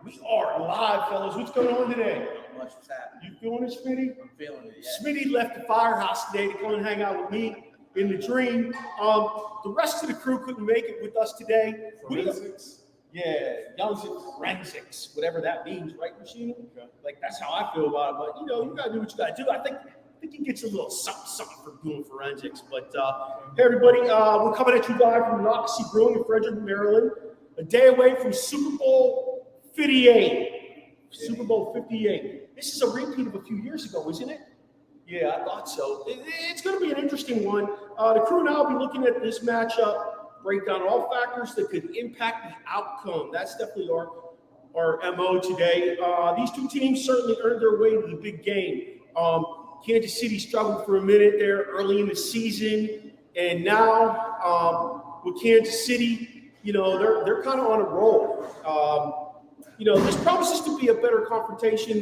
We are live, fellas. What's going on today? Not much. What's happening? You feeling it, Schmidtty? I'm feeling it, yeah. Schmidty left the firehouse today to come and hang out with me in the dream. The rest of the crew couldn't make it with us today. Forensics? Yeah, Young's at forensics, whatever that means, right, Rashene? Okay. Like, that's how I feel about it. But, you know, you got to do what you got to do. I think he gets a little something for doing forensics. But, hey, everybody, we're coming at you live from Monocacy Brewing in Frederick, Maryland. A day away from Super Bowl 58. Super Bowl 58. This is a repeat of a few years ago, isn't it? Yeah, I thought so. It's going to be an interesting one. The crew and I will be looking at this matchup, break down all factors that could impact the outcome. That's definitely our MO today. These two teams certainly earned their way to the big game. Kansas City struggled for a minute there early in the season, and now with Kansas City, you know, they're kind of on a roll. You know, this promises to be a better confrontation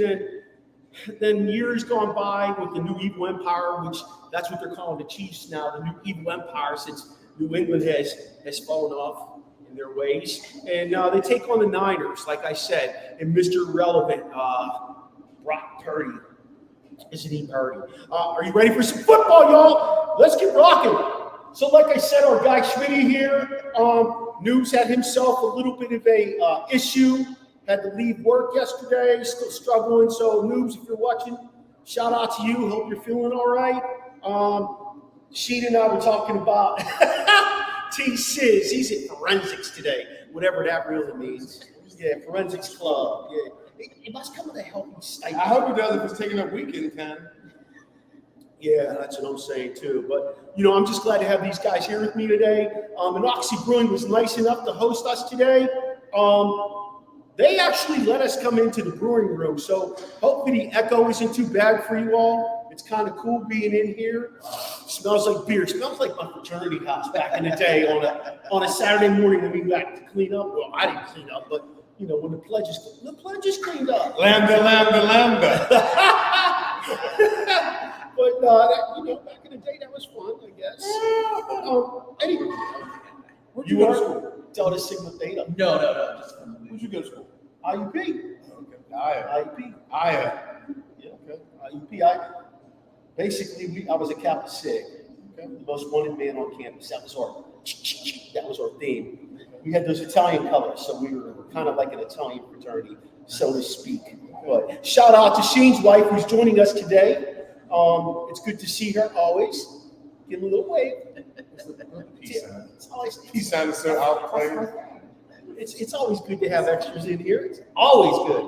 than years gone by with the new evil empire, which that's what they're calling the Chiefs now, the new evil empire, since New England has fallen off in their ways. And they take on the Niners, like I said, and Mr. Relevant, Brock Purdy. Isn't he Purdy? Are you ready for some football, y'all? Let's get rocking. So like I said, our guy Schmidtty here, Neub's had himself a little bit of a issue. Had to leave work yesterday, still struggling. So Neubs, if you're watching, shout out to you. Hope you're feeling all right. Sheen and I were talking about T-Sizzle. He's at forensics today, whatever that really means. Yeah, forensics club. Yeah, it must come with a healthy stipend. I hope he does if it's taking up weekend time. Yeah, that's what I'm saying too. But, you know, I'm just glad to have these guys here with me today. Monocacy Brewing was nice enough to host us today. They actually let us come into the brewing room, so hopefully the echo isn't too bad for you all. It's kind of cool being in here. Smells like beer. Smells like my fraternity house back in the day on a Saturday morning when we got to clean up. Well, I didn't clean up, but you know when the pledge is cleaned up. Lambda. But you know, back in the day that was fun, I guess. Anyway, where'd you go to school? Delta Sigma Theta. No. Where'd you go to school? IUP. Okay. IUP. Yeah, okay. IUP. I was a Kappa Sig. Okay. The most wanted man on campus. That was our theme. We had those Italian colors, so we were kind of like an Italian fraternity, so to speak. But shout out to Sheen's wife who's joining us today. It's good to see her always. Give a little wave. Peace sign is so out playing. It's always good to have extras in here. It's always good.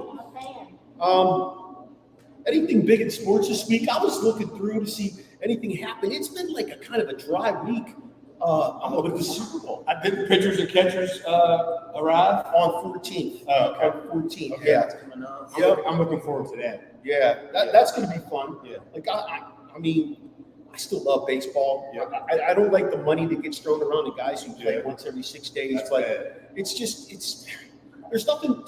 Anything big in sports this week? I was looking through to see anything happen. It's been like a kind of a dry week. With the Super Bowl. Did the pitchers and catchers arrive? On 14th. Okay. On 14th. Okay. Yeah. I'm looking forward to that. Yeah. That's going to be fun. Yeah. Like I mean, I still love baseball. Yeah. I don't like the money that gets thrown around the guys who play once every 6 days, That's but bad. there's nothing like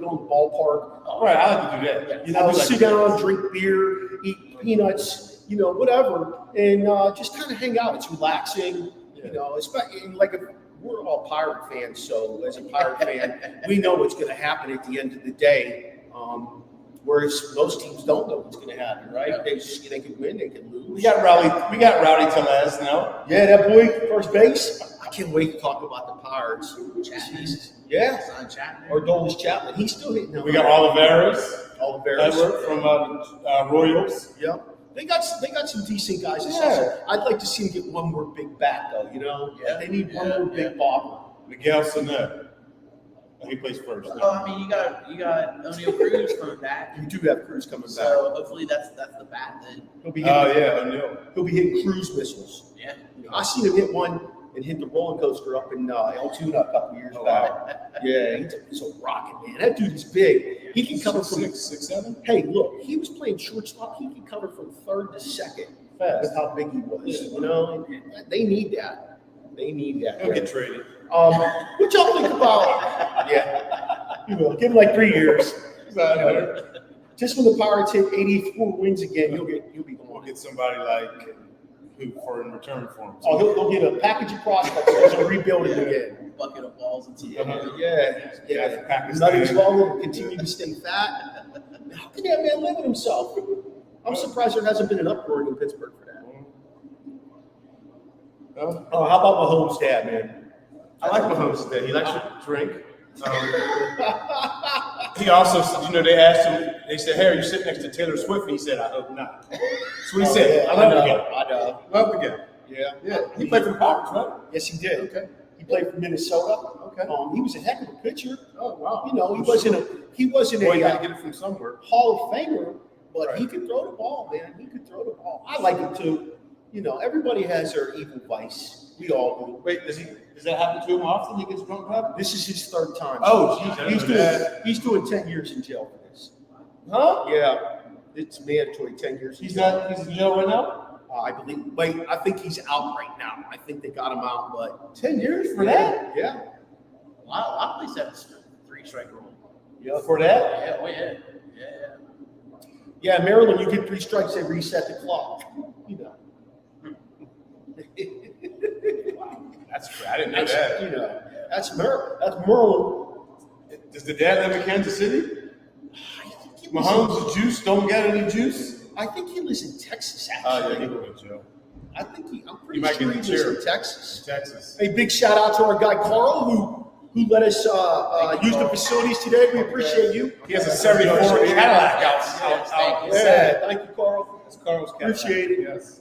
going to the ballpark. All right, I like to do that. You know, sit down, drink beer, eat peanuts, you know, whatever, and just kind of hang out. It's relaxing, you know. Especially like we're all Pirate fans, so as a Pirate fan, we know what's going to happen at the end of the day. Whereas most teams don't know what's going to happen, right? They can win, they can lose. We got Rowdy to last now. Yeah, that boy, first base. I can't wait to talk about the Pirates. Jesus. Yeah. Or Dolis Chapman. He's still hitting them. We got Oliveras. Edward from Royals. Yep. They got some decent guys. Yeah. I'd like to see them get one more big bat, though, you know? Yeah. They need one more big bobber. Miguel Sano. He plays first. Well, I mean, you got O'Neal Cruz coming back. You do have Cruz coming back. So hopefully that's the bat that He'll be hitting, O'Neal. He'll be hitting cruise missiles. yeah. I seen him hit one and hit the roller coaster up in Altoona a couple years back. Yeah, he's a rocket, man. That dude is big. He can cover from 6'7". Hey, look, he was playing shortstop. He can cover from third to second. That's how big he was. You know, and they need that. He'll get traded. What y'all think about? Yeah, you will. Give him like 3 years. Just when the Pirates hit 84 wins again, you'll be We'll going. get somebody like who for in return for him. Oh, they'll get a package of prospects and rebuild it again. Bucket of balls. balls into you. Yeah. Pakistan. Nothing swallowed, continue to stay fat. How can that man live with himself? I'm surprised there hasn't been an uproar in Pittsburgh for that. Oh, how about Mahomes' dad, man? I like Mahomes' dad. He likes to drink. He also, they asked him, they said, hey, are you sitting next to Taylor Swift? And he said, I hope not. That's what he said. Yeah, I love the guy. I know. Love the guy. Yeah. He played for the Packers, right? Yes, he did. Okay. He played for Minnesota. Okay. He was a heck of a pitcher. Oh, wow. He wasn't Boy, you got a to get it from somewhere. Hall of Famer, but Right. he could throw the ball, man. He could throw the ball. I like him too. Everybody has their evil vice. We all do. Wait, does that happen to him often? He gets drunk up? This is his third time. Oh, geez, he's doing 10 years in jail for this. Huh? Yeah, it's mandatory 10 years. He's in jail right now? I believe. Wait, I think he's out right now. I think they got him out, but 10 years for that? Yeah. Wow, a lot of places have a 3-strike rule. Yeah. For that? Yeah, oh yeah. Yeah, in Maryland, you get 3 strikes, they reset the clock. Wow, that's great. I didn't know that. That's Maryland. That's Maryland. Does the dad live in Kansas City? Mahomes' the juice don't get any juice? I think he lives in Texas, Oh, actually. yeah, he went to jail. I'm pretty might sure get he the lives chair. in Texas. Texas. Hey, big shout out to our guy Carl who let us use the facilities today. We appreciate you. He has a 74 Cadillac out. Yeah, thank you, Carl. That's Carl's Cadillac. Appreciate it. Yes.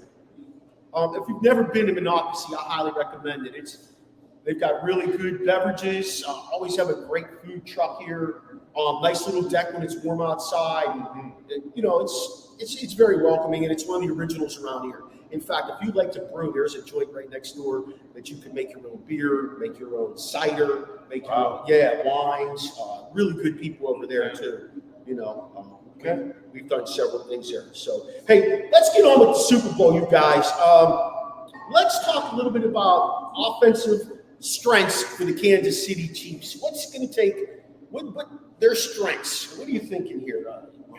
If you've never been to Monocacy, I highly recommend it. They've got really good beverages. Always have a great food truck here. Nice little deck when it's warm outside. It's very welcoming, and it's one of the originals around here. In fact, if you like to brew, there's a joint right next door that you can make your own beer, make your own cider, make your own, wines. Really good people over there too. Okay. We've done several things there. So, hey, let's get on with the Super Bowl, you guys. Let's talk a little bit about offensive strengths for the Kansas City Chiefs. What's going to take? What their strengths? What are you thinking here?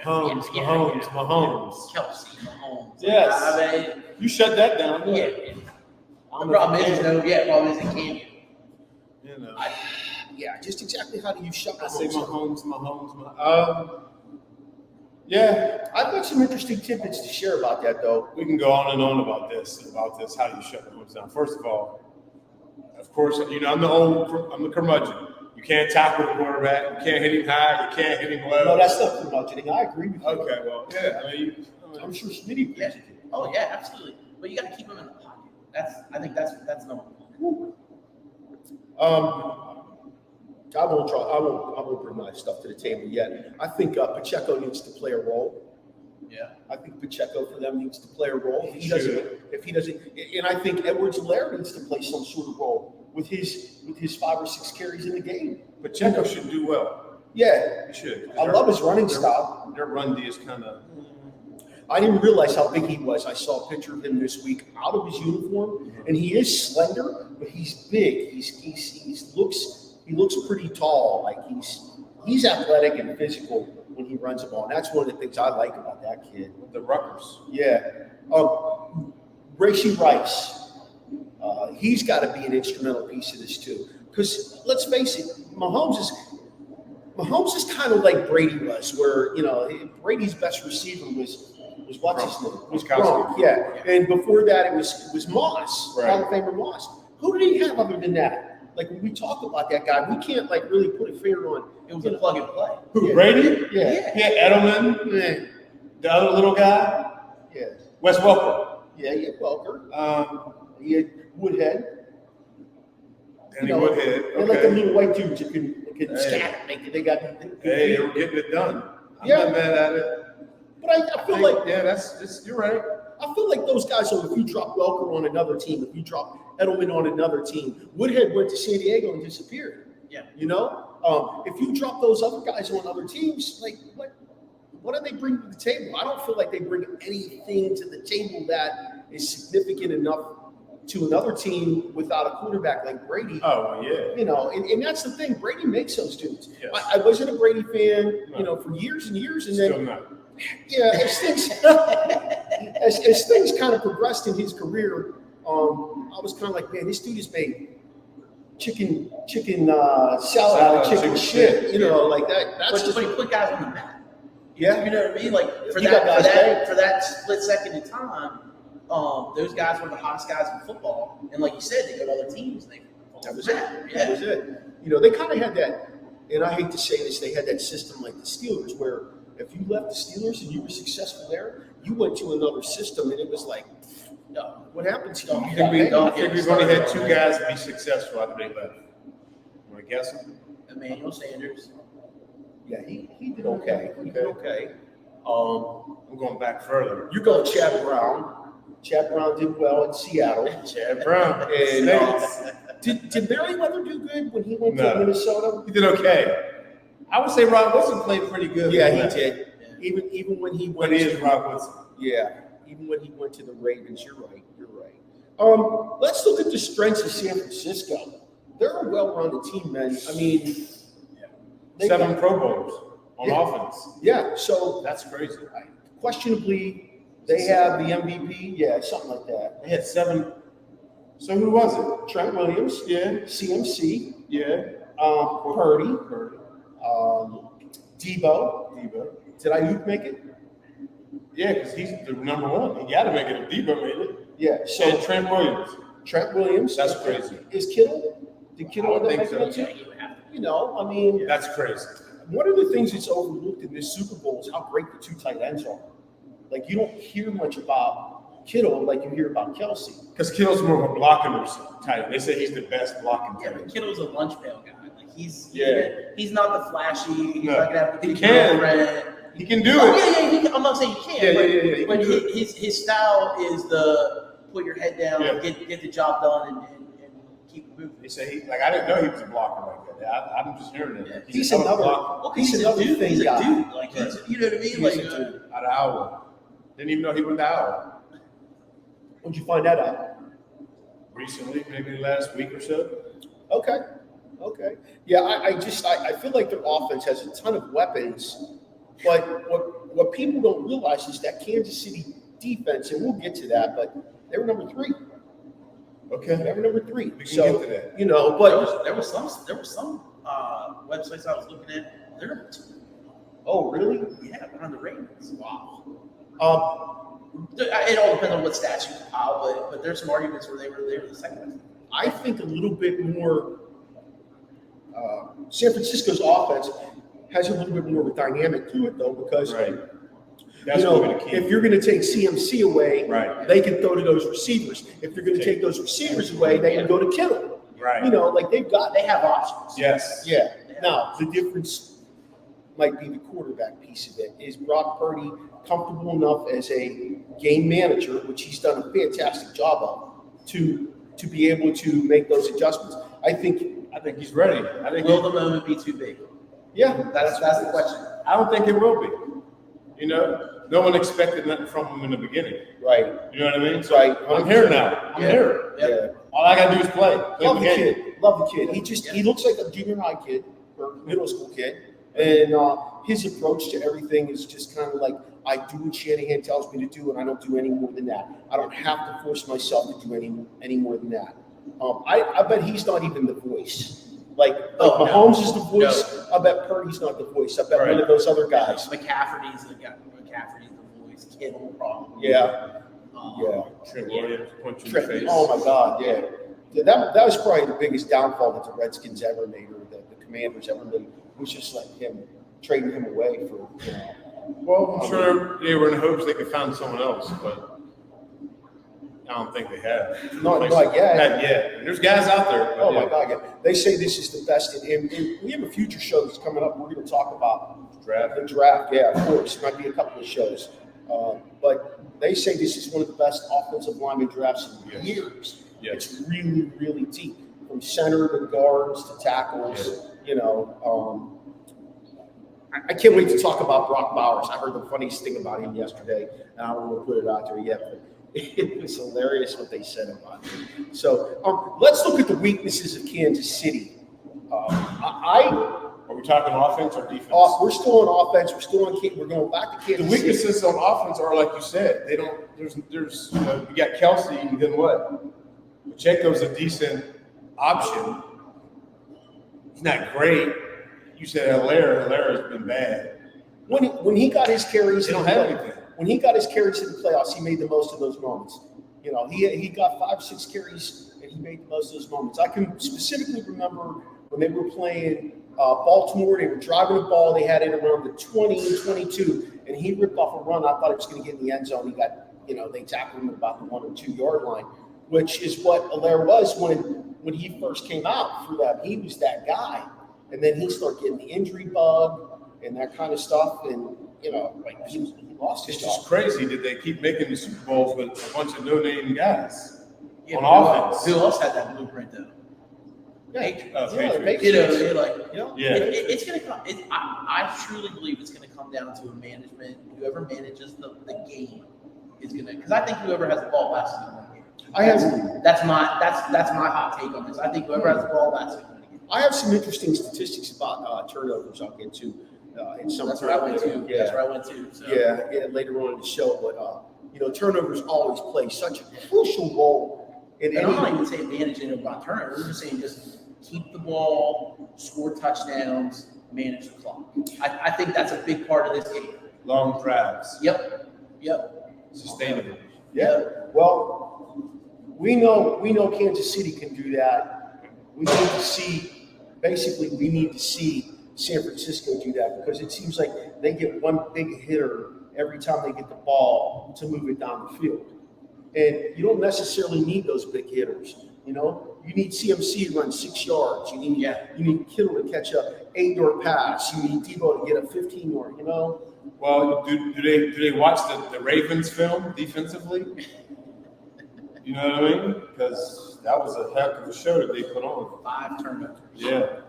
Mahomes. Kelsey, Mahomes. Yes. Maradei. You shut that down. Yeah. The problem is, problem is, can you? Just exactly how do you shut I say Mahomes? Mahomes. I've got some interesting tidbits to share about that, though. We can go on and on about this. How do you shut Mahomes down? First of all, of course, I'm the curmudgeon. You can't tackle the quarterback. You can't hit him high. You can't hit him low. No, that's not curmudgeoning. I agree with you. Okay, well, yeah. I'm sure Schmidtty agrees with you. Oh yeah, absolutely. But you got to keep him in the pocket. I think that's number one. I won't bring my stuff to the table yet. I think Pacheco needs to play a role. Yeah. I think Pacheco for them needs to play a role. If he doesn't, and I think Edwards-Helaire needs to play some sort of role with his 5 or 6 carries in the game. Pacheco should do well. Yeah, He should. I love his running style. Their run D is kind of. I didn't realize how big he was. I saw a picture of him this week out of his uniform, and he is slender, but he's big. He looks pretty tall. Like he's athletic and physical when he runs the ball. And that's one of the things I like about that kid. The Rutgers. Yeah. Rashene Rice. He's got to be an instrumental piece of this too. Because let's face it, Mahomes is kind of like Brady was, where Brady's best receiver was what's his name? Was Gronk. Yeah. And before that it was Moss, Right. Hall of Famer Moss. Who did he have other than that? Like when we talk about that guy, we can't really put a finger on. It was a plug and play. Who, Yeah. Brady? Yeah. He had Edelman, Yeah. the other little guy, Yeah. Wes Welker. Yeah. He had Welker. He had Woodhead. Danny Woodhead. They're like the Okay. little white dudes that can Hey. scatter. They got. Hey, they were getting it done. I'm Yeah. not mad at it. But I feel like You're right. I feel like those guys. So if you drop Welker on another team, if you drop Edelman on another team, Woodhead went to San Diego and disappeared. Yeah. If you drop those other guys on other teams, like what do they bring to the table? I don't feel like they bring anything to the table that is significant enough to another team without a quarterback like Brady. Oh, well, yeah. And that's the thing. Brady makes those dudes. Yes. I wasn't a Brady fan, No. for years and years, and Still then not. as things kind of progressed in his career, I was kind of like, man, this dude has made chicken salad, chicken shit. You know, like that. That's But he put guys on the map. Yeah. You know what I mean? Like for You got guys for that split second in time, those guys were the hottest guys in football. And like you said, they go to other teams. That was it. Yeah. That was it. You know, they kind of had that, and I hate to say this, they had that system like the Steelers, where if you left the Steelers and you were successful there, you went to another system, and it was like, what happened to you? I think we've only had 2 guys be successful after they left. Want to guess them? Emmanuel Sanders. Yeah, he did okay. He did okay. I'm going back further. You go Chad Brown. Chad Brown did well in Seattle. Chad Brown. And did Merriweather do good when he went to Minnesota? He did okay. I would say Rob Wilson played pretty good. Yeah, he did. Even when he went. But he is Rob Wilson. Yeah, even when he went to the Ravens, you're right. Let's look at the strengths of San Francisco. They're a well-rounded team, man. I mean, 7 Pro Bowls on offense. Yeah, so that's crazy. Questionably, they have the MVP. Yeah, something like that. They had 7. So who was it? Trent Williams. Yeah. CMC. Yeah. Purdy. Debo. Did Ayuk make it? Yeah, because he's the number 1. He got to make it if Debo made it. Yeah. So and Trent Williams. That's crazy. Is Kittle? Did Kittle I think so. You know, I mean, that's crazy. One of the things that's overlooked in this Super Bowl is how great the 2 tight ends are. Like, you don't hear much about Kittle like you hear about Kelsey. Because Kittle's more of a blocking tight end. They say he's the best blocking tight end. Yeah, but Kittle's a lunch pail guy. Like he's not the flashy. He's No. not gonna have He can. He can do it. Yeah. I'm not saying he can't. Yeah. But his style is the put your head down, get the job done, and keep moving. They say I didn't know he was a blocker like that. I'm just hearing it. Yeah. He's another dude. thing He's a guy. dude. Like he's, you know what I mean? He's Like a dude. Out of Iowa. Didn't even know he went to Iowa. When'd you find that out? Recently, maybe last week or so. Okay. Yeah, I feel like their offense has a ton of weapons, but what people don't realize is that Kansas City defense, and we'll get to that, but they were number 3. Okay. They were number 3. We can get to that. You know, but there was some websites I was looking at. They're number 2. Oh, really? Yeah, behind the Ravens. Wow. It all depends on what stats you compile, but there's some arguments where they were the second best. I think a little bit more. San Francisco's offense has a little bit more of a dynamic to it, though, because That's if you're going to take CMC away, they can throw to those receivers. If you're going to take those receivers away, they can go to Kittle. Right. You know, like they have options. Yes. Yeah. Now the difference might be the quarterback piece of it. Is Brock Purdy comfortable enough as a game manager, which he's done a fantastic job of, to be able to make those adjustments? I think he's ready. Will the moment be too big? Yeah, that's the question. I don't think it will be. You know, no one expected nothing from him in the beginning. Right. You know what I mean? So right. I'm here now. I'm here. Yeah. All I gotta do is play. Love the kid. He looks like a junior high kid or middle school kid, and his approach to everything is just kind of like, I do what Shanahan tells me to do, and I don't do any more than that. I don't have to force myself to do any more than that. I bet he's not even the voice. Mahomes is the voice. No. I bet Purdy's not the voice. I bet one of those other guys. McCaffrey's the voice. Kittle probably. Yeah. Trent Williams, punch in Trent, the face. oh my God, yeah. That was probably the biggest downfall that the Redskins ever made, or the Commanders ever made, was just like trading him away for, you know. Well, I'm sure they were in hopes they could find someone else, but I don't think they have. Not yet. Not yet. There's guys out there. Oh my God, yeah. They say this is the best, and we have a future show that's coming up. We're going to talk about the draft. Yeah, of course. Might be a couple of shows. But they say this is one of the best offensive lineman drafts in years. Yes. It's really, really deep, from center to guards to tackles. Yes. You know, I can't wait to talk about Brock Bowers. I heard the funniest thing about him yesterday, and I don't want to put it out there yet, but it was hilarious what they said about him. So let's look at the weaknesses of Kansas City. Are we talking offense or defense? We're still on offense. We're going back to Kansas City. The weaknesses on offense are, like you said, they don't. There's you got Kelsey, and then what? Pacheco's a decent option, He's not great. You said Hilaire has been bad. When he got his carries, They don't have anything. When he got his carries in the playoffs, he made the most of those moments. You know, he got 5-6 carries and he made the most of those moments. I can specifically remember when they were playing Baltimore, they were driving the ball, they had it around the 20, 22, and he ripped off a run. I thought he was going to get in the end zone. He got, they tackled him at about the 1 or 2 yard line, which is what Hilaire was when he first came out for them. He was that guy. And then he started getting the injury bug and that kind of stuff. And, he lost his It's job. just crazy that they keep making the Super Bowls with a bunch of no-name guys Yeah, on but offense. Who else had that blueprint though? Yeah, Patriots. They're like, Yeah. it's going to come. I truly believe it's going to come down to a management. Whoever manages the game is going to, because I think whoever has the ball last is going to win. That's my hot take on this. I think whoever has the ball last is going to win. I have some interesting statistics about turnovers I'll get to in some. That's where I went to. Yeah. That's where I went to. So. Yeah, later on in the show. But, turnovers always play such a crucial role in And any. I'm not even saying managing about turnovers. We're just saying just keep the ball, score touchdowns, manage the clock. I think that's a big part of this game. Long drives. Yep. Sustainable. Yeah. Well, we know Kansas City can do that. We need to see San Francisco do that because it seems like they get one big hitter every time they get the ball to move it down the field. And you don't necessarily need those big hitters. You need CMC to run 6 yards. You need Kittle to catch a 8-yard pass. You need Debo to get a 15-yard. Well, do they watch the Ravens film defensively? You know what I mean? Because that was a heck of a show that they put on. 5 turnovers. Yeah.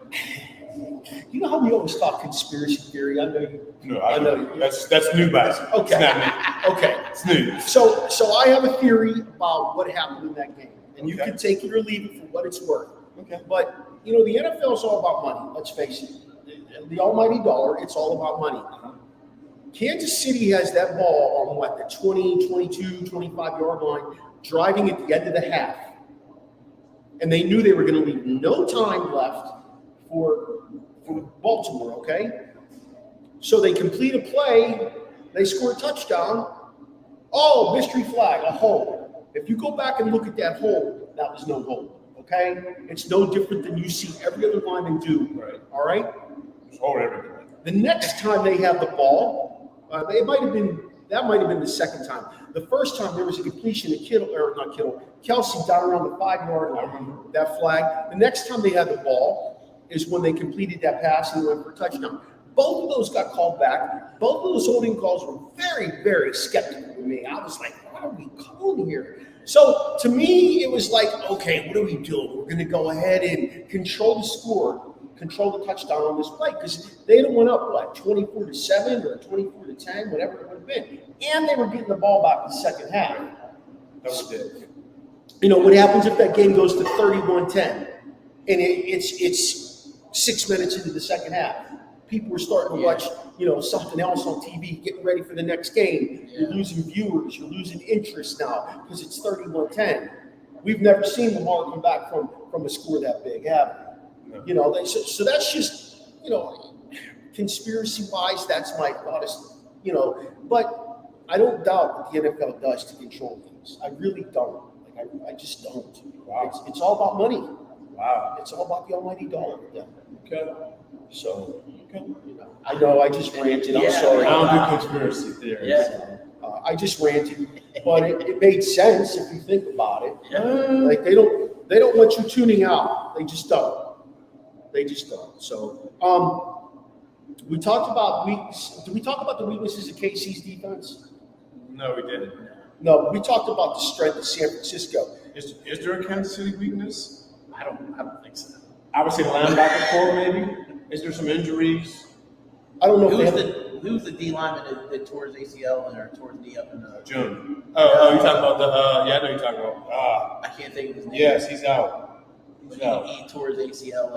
You know how we always talk conspiracy theory? I know you. No, I know. That's new, guys. Okay. It's not me. Okay. It's new. So I have a theory about what happened in that game, and you Okay. can take it or leave it for what it's worth. Okay. But the NFL is all about money. Let's face it, the almighty dollar. It's all about money. Kansas City has that ball on the 20, 22, 25-yard line, driving at the end of the half, and they knew they were going to leave no time left for Baltimore. Okay. So they complete a play, they score a touchdown. Oh, mystery flag, a hold. If you go back and look at that hold, that was no hold, okay? It's no different than you see every other lineman do, Right. all right? Just hold everything. The next time they have the ball, that might have been the second time. The first time there was a completion to Kelsey down around the 5-yard line. I remember that flag. The next time they had the ball is when they completed that pass and went for a touchdown. Both of those got called back. Both of those holding calls were very, very skeptical to me. I was like, what are we calling here? So to me, it was like, okay, what are we doing? We're going to go ahead and control the score, control the touchdown on this play because they went up, 24-7 or 24-10, whatever it would have been. And they were getting the ball back in the second half. That was it. What happens if that game goes to 31-10 and it's 6 minutes into the second half? People are starting to watch, something else on TV, getting ready for the next game. Yeah. You're losing viewers. You're losing interest now because it's 31-10. We've never seen Lamar come back from a score that big, have we? No. So that's just, conspiracy-wise, that's my thought. But I don't doubt what the NFL does to control things. I really don't. I just don't. Wow. It's all about money. Wow. It's all about the almighty dollar. Yeah. Okay. So, I know I just ranted. I'm sorry. I don't do conspiracy theories. Yeah. I just ranted, but it made sense if you think about it. Yeah. Like they don't want you tuning out. They just don't. So, we talked about Did we talk about the weaknesses of KC's defense? No, we didn't. No, we talked about the strength of San Francisco. Is there a Kansas City weakness? I don't think so. I would say linebacker core, maybe. Is there some injuries? I don't know Who's the D lineman that tore his ACL or tore his knee up in the June. Oh, you're talking about I know you're talking about. I can't think of his name. Yes, he's out. He tore his ACL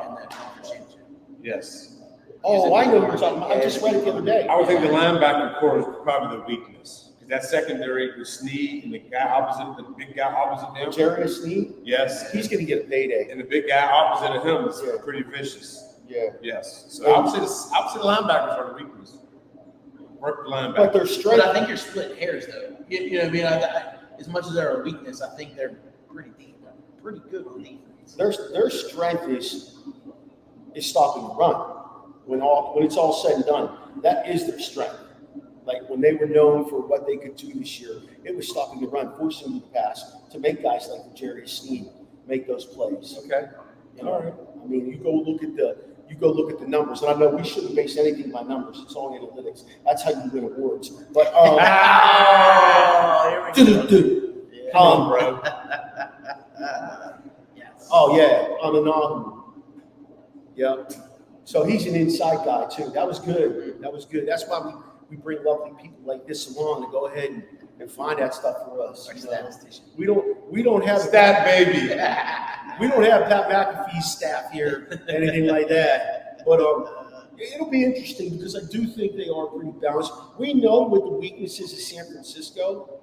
in that conference championship. Yes. Oh, I know what you're talking about. I just read it the other day. I would think the linebacker core is probably the weakness. That secondary with Snead and the guy opposite, the big guy opposite him. Jerry Snead? Yes. He's going to get a payday. And the big guy opposite of him is pretty vicious. Yeah. Yes. So opposite linebackers are the weakness. Work the linebacker. But their strength. But I think you're splitting hairs, though. You know what I mean? As much as they're a weakness, I think they're pretty deep, pretty good on defense. Their strength is stopping the run. When it's all said and done, that is their strength. Like when they were known for what they could do this year, it was stopping the run, forcing them to pass, to make guys like Jerry Snead make those plays. Okay. You know, all right. I mean, you go look at the numbers, and I know we shouldn't base anything by numbers. It's all analytics. That's how you win awards. But bro. Yes. Oh yeah, Ananahu. Yep. So he's an inside guy too. That was good. That's why we bring lovely people like this along to go ahead and find that stuff for us. Our statistician. We don't have Stat baby. we don't have Pat McAfee's staff here, anything like that. But it'll be interesting because I do think they are pretty balanced. We know what the weaknesses of San Francisco.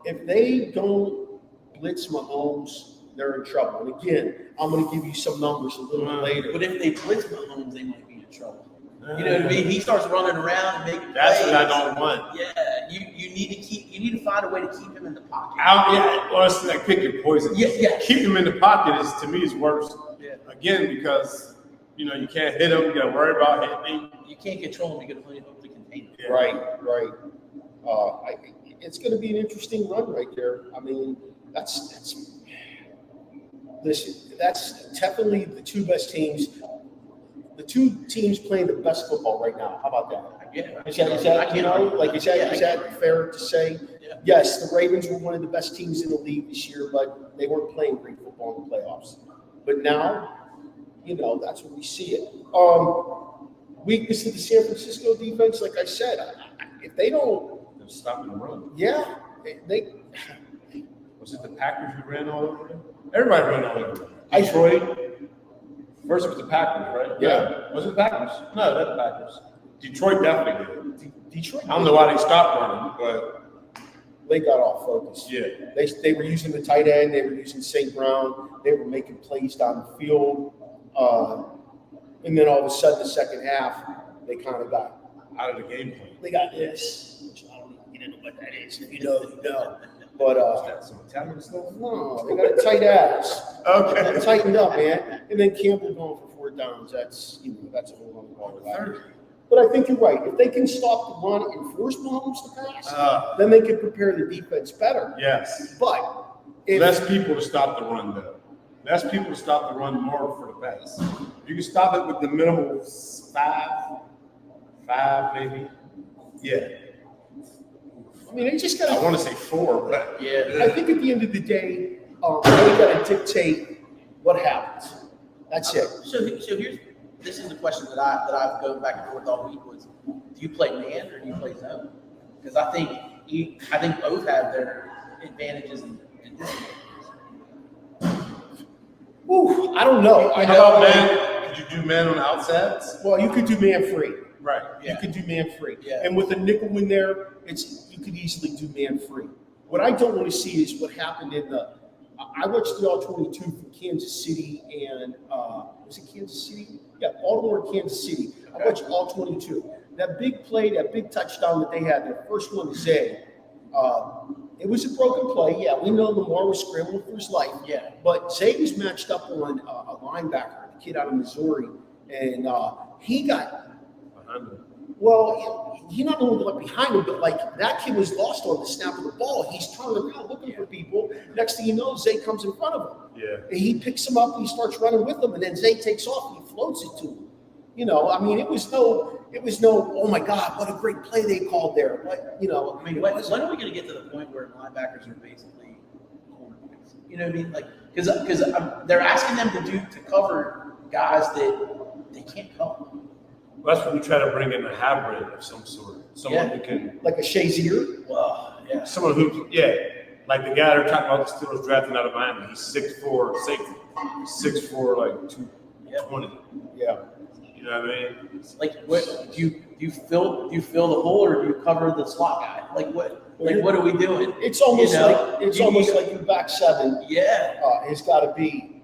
If they don't blitz Mahomes, they're in trouble. And again, I'm going to give you some numbers a little bit later. But if they blitz Mahomes, they might be in trouble. You know what I mean? He starts running around and making That's plays. what I don't want. Yeah, you need to find a way to keep him in the pocket. Well, it's like pick your poison. Yeah. Keep him in the pocket is, to me, is worse. Yeah. Again, because you can't hit him. You got to worry about hitting. You can't control him. You can only hope to contain him. Yeah. Right. It's going to be an interesting run right there. I mean, that's definitely the two best teams. The two teams playing the best football right now. How about that? Yeah. Is that fair to say? Yeah. Yes, the Ravens were one of the best teams in the league this year, but they weren't playing great football in the playoffs. But now, that's what we see it. Weakness of the San Francisco defense, like I said, if they don't stop the run. Yeah, they. Was it the Packers who ran all over them? Everybody ran all over them. Detroit. First it was the Packers, right? Yeah. Was it the Packers? No, not the Packers. Detroit definitely did. Detroit. I don't know why they stopped running, but they got off focus. Yeah. They were using the tight end. They were using St. Brown. They were making plays down the field. And then all of a sudden, the second half, they kind of got out of the game plan. They got this, which I don't even know what that is. If you know, you know. But that's some Italian stuff. No, they got a tight ass. Okay. They tightened up, man. And then Campbell going for 4 downs. That's that's a whole other ball. But I think you're right. If they can stop the run and force Mahomes to pass, then they can prepare the defense better. Yes. But less people to stop the run, though. Less people to stop the run, more for the pass. You can stop it with the minimal 5 maybe. Yeah. I mean, they just got to. I want to say 4, but yeah. I think at the end of the day, they got to dictate what happens. That's it. So here's this is the question that I've gone back and forth all week was: do you play man or do you play zone? Because I think both have their advantages and disadvantages. Ooh, I don't know. How about man? Could you do man on the outsides? Well, you could do man free. Right. Yeah. You could do man free. Yeah. And with a nickel in there, you could easily do man free. What I don't want to see is what happened in the. I watched the All-22 from Kansas City and was it Kansas City? Yeah, Baltimore and Kansas City. I watched All-22. That big play, that big touchdown that they had, their first one to Zay. It was a broken play. Yeah, we know Lamar was scrambling for his life. Yeah. But Zay was matched up on a linebacker, a kid out of Missouri, and he got. Well, he not only got behind him, but like that kid was lost on the snap of the ball. He's turning around looking for people. Next thing you know, Zay comes in front of him. Yeah. And he picks him up and he starts running with him, and then Zay takes off and he floats it to him. I mean, it was no, oh my God, what a great play they called there. But, I mean, when are we going to get to the point where linebackers are basically cornerbacks? You know what I mean? Like, because they're asking them to cover guys that they can't cover. Well, that's when we try to bring in a hybrid of some sort. Someone who can. Like a Shazier? Well, yeah. Someone who, like the guy they're talking about, the Steelers drafting out of Miami. He's 6'4" safety. 6'4", like 220. Yeah. You know what I mean? Like, what do you fill the hole or do you cover the slot guy? Like, what are we doing? It's almost You know? like your back seven. Yeah. Has got to be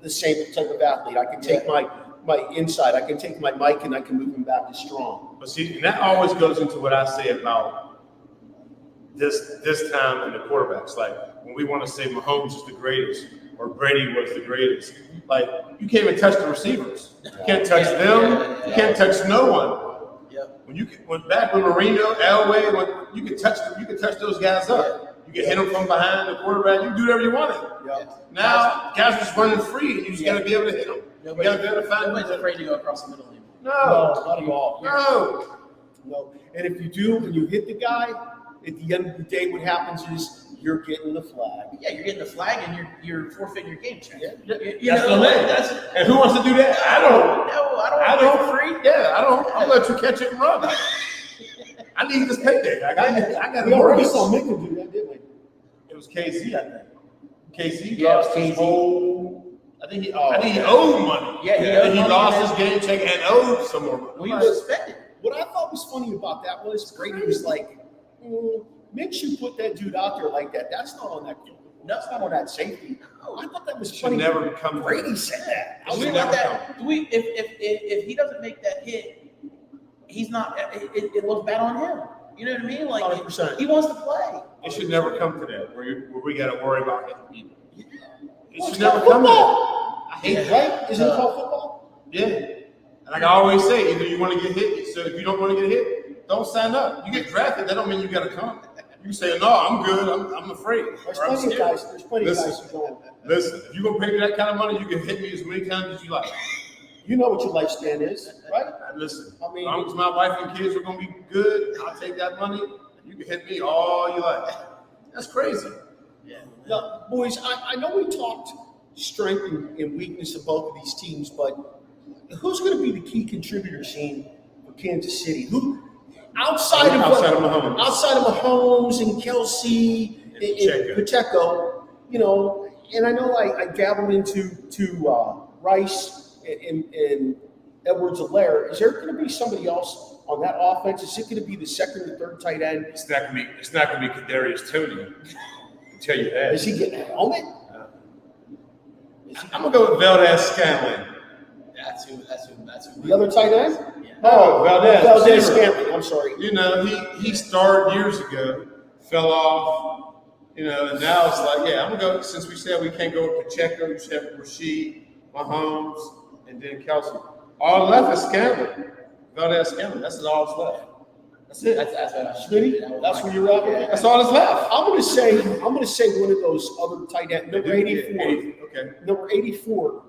the same type of athlete. I can take my inside. I can take my mic and I can move him back to strong. But see, and that always goes into what I say about this time in the quarterbacks. Like when we want to say Mahomes is the greatest or Brady was the greatest, like you can't even touch the receivers. You can't touch them. You can't touch no one. Yep. When back when Marino, Elway, when you could touch those guys up. You can hit them from behind the quarterback. You can do whatever you wanted. Yep. Now guys are just running free, and you just got to be able to hit them. Nobody's afraid to go across the middle anymore. No, not at all. No. And if you do, when you hit the guy, at the end of the day, what happens is you're getting the flag. Yeah, you're getting the flag and you're forfeiting your game check. Yeah. And who wants to do that? I don't. No, I don't. Free? Yeah, I don't. I'll let you catch it and run. I need this payday. I got We already saw Mickle do that, didn't we? It was KC, I think. KC Yeah, lost KC. his whole. I think he owed money. Yeah, he lost his game check and owed some more money. Well, he was suspended. What I thought was funny about that was Brady was like, makes you put that dude out there like that. That's not on that. That's not on that safety. I thought that was Should funny. never become Brady said that. It should never come. If he doesn't make that hit, he's not. It looks bad on him. You know what I mean? Like 100%. he wants to play. It should never come to that where we got to worry about hitting people. It Well, should it's never called come to that. football. I hate Right? that. Isn't it called football? Yeah. And like I always say, either you want to get hit. So if you don't want to get hit, don't sign up. You get drafted, that don't mean you got to come. You can say, no, I'm good. I'm afraid. There's Or I'm plenty of scared. guys. There's plenty of guys who don't. Listen, if you're going to pay me that kind of money, you can hit me as many times as you like. You know what your lifespan is, right? Listen, I mean, as long as my wife and kids are going to be good, I'll take that money. You can hit me all you like. That's crazy. Yeah. Now, boys, I know we talked strength and weakness of both of these teams, but who's going to be the key contributor scene for Kansas City? Who outside of Mahomes, outside of Mahomes and Kelsey and Pacheco, you know? And I know I dabbled into Rice and Edwards-Helaire. Is there going to be somebody else on that offense? Is it going to be the second or third tight end? It's not going to be Kadarius Toney. I can tell you that. Is he getting a helmet? I'm going to go with Valdez-Scantling. That's who. The other tight end? Yeah. Oh, Valdez. Scantling. I'm sorry. You know, he started years ago, fell off, you know, and now it's like, yeah, I'm going to go, since we said we can't go with Pacheco, you should have Rashene, Mahomes, and then Kelsey. All left is Scantling. Valdez-Scantling. That's all that's left. That's it. That's Schmidtty, that's where you're at with it? That's all that's left. I'm gonna say one of those other tight end, number 84. Okay. Number 84.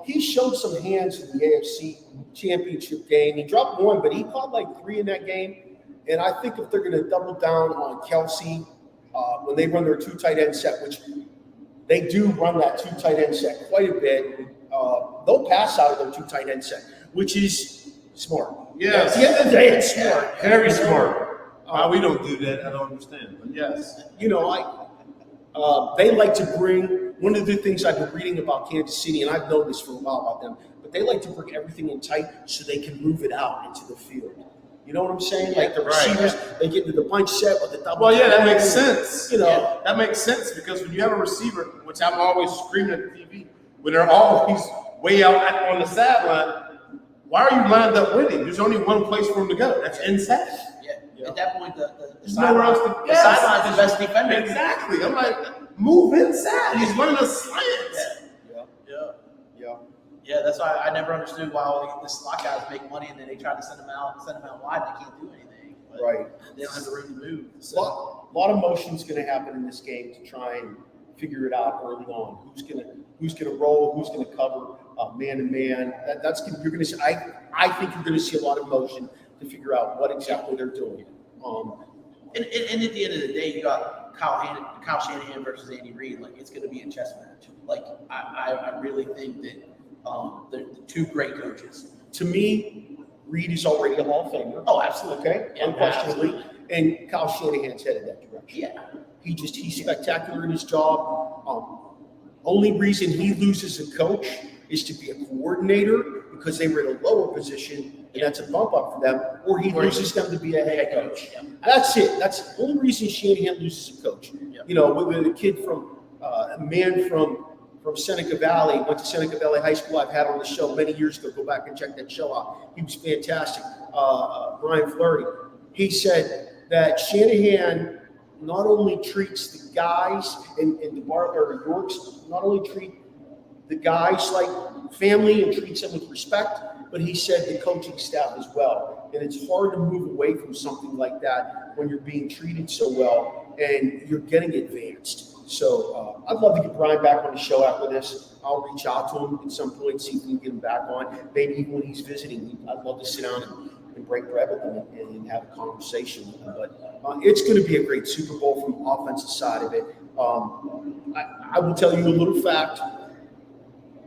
He showed some hands in the AFC Championship game. He dropped one, but he caught like 3 in that game. And I think if they're gonna double down on Kelsey when they run their 2 tight end set, which they do run that 2 tight end set quite a bit, they'll pass out of their 2 tight end set, which is smart. Yes. At the end of the day, it's smart. Very smart. Why we don't do that, I don't understand. But yes. You know, they like to bring, one of the things I've been reading about Kansas City, and I've known this for a while about them, but they like to bring everything in tight so they can move it out into the field. You know what I'm saying? Like the receivers, they get into the bunch set with the double. Well, yeah, that makes sense. You know, that makes sense because when you have a receiver, which I'm always screaming at the TV, when they're always way out on the sideline, why are you lined up with him? There's only one place for him to go. That's inside. Yeah. At that point, the nowhere else to the sideline's the best defender. Exactly. I'm like, move inside. He's running a slant. Yeah, that's why I never understood why all the slot guys make money and then they try to send them out wide. They can't do anything. But right. They don't have the room to move. So. A lot of motion's going to happen in this game to try and figure it out early on. Who's going to roll? Who's going to cover man to man? You're going to see. I think you're going to see a lot of motion to figure out what exactly they're doing. And at the end of the day, you got Kyle Shanahan versus Andy Reid. Like it's going to be a chess match. Like I really think that they're two great coaches. To me, Reid is already a Hall of Famer. Oh, absolutely. Okay, Yeah, unquestionably. absolutely. And Kyle Shanahan's headed that direction. Yeah. He's spectacular in his job. Only reason he loses a coach is to be a coordinator. because they were in a lower position, and that's a bump up for them, or he loses them to be a head coach. Yeah. That's it. That's the only reason Shanahan loses a coach. Yeah. You know, with a kid a man from Seneca Valley, went to Seneca Valley High School. I've had on the show many years ago. Go back and check that show out. He was fantastic. Brian Fleury. He said that Shanahan not only treats the guys and the Yorks not only treat the guys like family and treats them with respect, but he said the coaching staff as well. And it's hard to move away from something like that when you're being treated so well and you're getting advanced. So I'd love to get Brian back on the show after this. I'll reach out to him at some point, see if we can get him back on. Maybe even when he's visiting, I'd love to sit down and break bread with him and have a conversation with him. But it's going to be a great Super Bowl from the offensive side of it. I will tell you a little fact.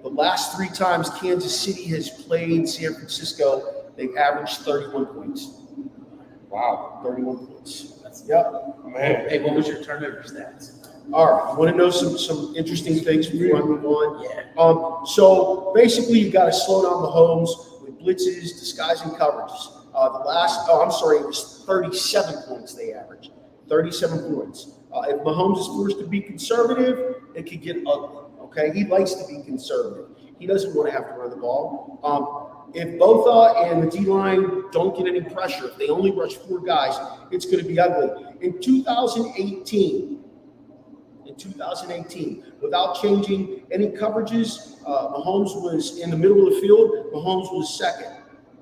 The last 3 times Kansas City has played San Francisco, they've averaged 31 points. Wow. 31 points. Yep. Man. Hey, what was your turnover stats? All right. You want to know some interesting things before I move on? Yeah. So basically, you got to slow down the Mahomes with blitzes, disguising coverages. It was 37 points they averaged. 37 points. If Mahomes is forced to be conservative, it could get ugly. Okay, he likes to be conservative. He doesn't want to have to run the ball. If Botha and the D-line don't get any pressure, if they only rush 4 guys, it's going to be ugly. In 2018, without changing any coverages, Mahomes was in the middle of the field. Mahomes was second.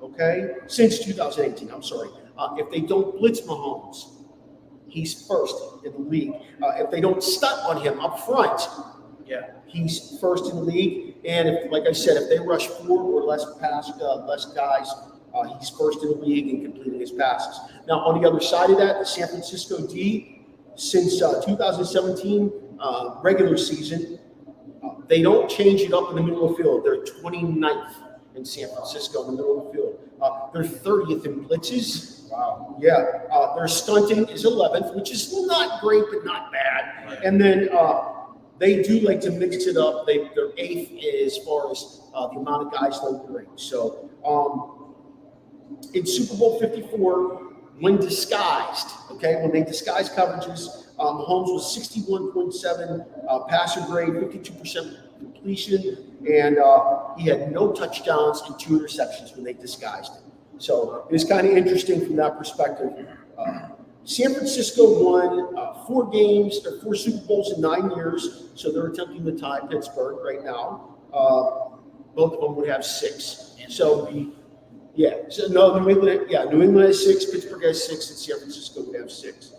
Okay, since 2018. I'm sorry. If they don't blitz Mahomes, he's first in the league. If they don't stunt on him up front, he's first in the league. And if, like I said, if they rush 4 or less guys, he's first in the league in completing his passes. Now, on the other side of that, the San Francisco D, since 2017 regular season, they don't change it up in the middle of the field. They're 29th in San Francisco in the middle of the field. They're 30th in blitzes. Wow. Yeah. Their stunting is 11th, which is not great, but not bad. Right. And then they do like to mix it up. They're 8th as far as the amount of guys they bring. So in Super Bowl 54, when disguised, when they disguise coverages, Mahomes was 61.7 passer grade, 52% completion, and he had no touchdowns and 2 interceptions when they disguised it. So it's kind of interesting from that perspective. San Francisco won 4 Super Bowls in 9 years, so they're attempting to tie Pittsburgh right now. Both of them would have 6. New England has 6, Pittsburgh has 6, and San Francisco would have 6.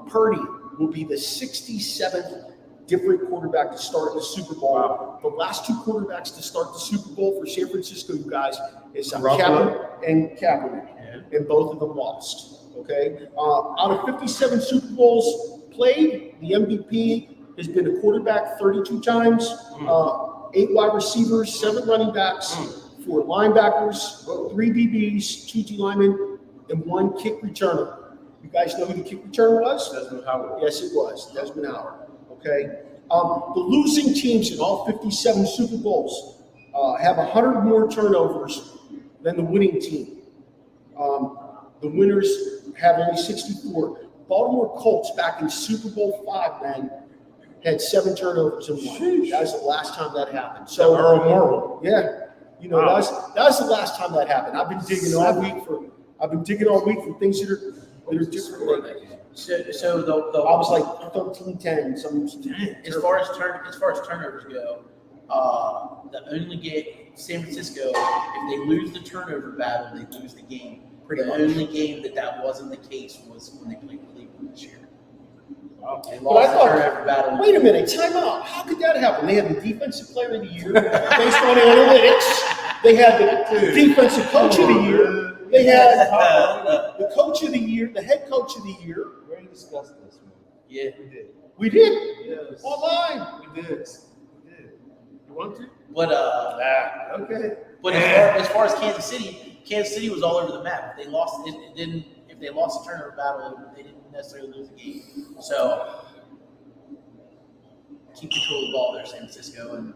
Purdy will be the 67th different quarterback to start in the Super Bowl. Wow. The last 2 quarterbacks to start the Super Bowl for San Francisco, you guys, is Kaepernick and Kaepernick, and both of them lost. Okay, out of 57 Super Bowls played, the MVP has been a quarterback 32 times, 8 wide receivers, 7 running backs, 4 linebackers, 3 DBs, 2 D linemen, and 1 kick returner. You guys know who the kick returner was? Desmond Howard. Yes, it was Desmond Howard. Okay, the losing teams in all 57 Super Bowls have 100 more turnovers than the winning team. The winners have only 64. Baltimore Colts back in Super Bowl 5, man, had 7 turnovers and won. That was the last time that happened. So Earl Morrell. Yeah, that was the last time that happened. I've been digging all week for things that are different. So the I was like 13-10. as far as turnovers go, the only game San Francisco, if they lose the turnover battle, they lose the game. The only game that wasn't the case was when they played Cleveland this year. They lost the turnover battle. Wait a minute, time out. How could that happen? They had the defensive player of the year based on analytics. They had the defensive coach of the year. They had the coach of the year, the head coach of the year. We already discussed this, man. Yeah, We did? Yes. Online. We did. You want to? but Okay. But as far as Kansas City was all over the map. If they lost the turnover battle, they didn't necessarily lose the game. So keep control of the ball there, San Francisco, and